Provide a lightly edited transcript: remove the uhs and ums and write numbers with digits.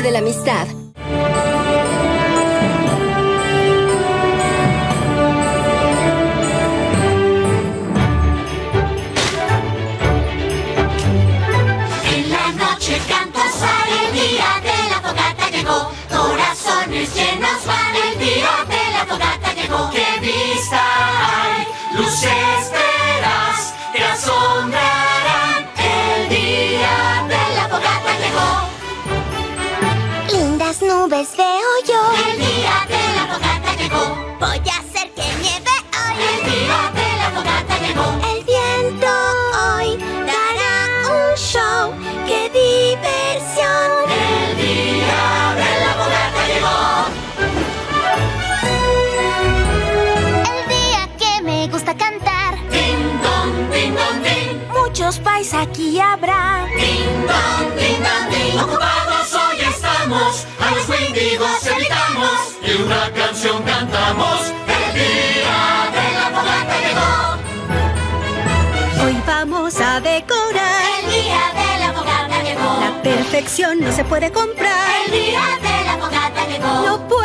de la amistad. En la noche cantos sale, el día de la fogata llegó. Corazones llenos van, el día de la fogata llegó. ¡Qué vista hay! Luces veraz te asombrarán. El día de la fogata llegó. Lindas nubes veo yo. El día de la fogata llegó. Voy a hacer que nieve hoy. El día de la fogata llegó. El viento hoy dará un show. ¡Qué diversión! El día de la fogata llegó. El día que me gusta cantar. Ding dong, ding dong, ding. Muchos pais aquí habrá. Ding dong, ding dong, ding. Ocupados hoy estamos, a los Wendigos evitamos y una canción cantamos. El día de la fogata llegó. Hoy vamos a decorar. El día de la fogata llegó. La perfección no se puede comprar. El día de la fogata llegó. No puedo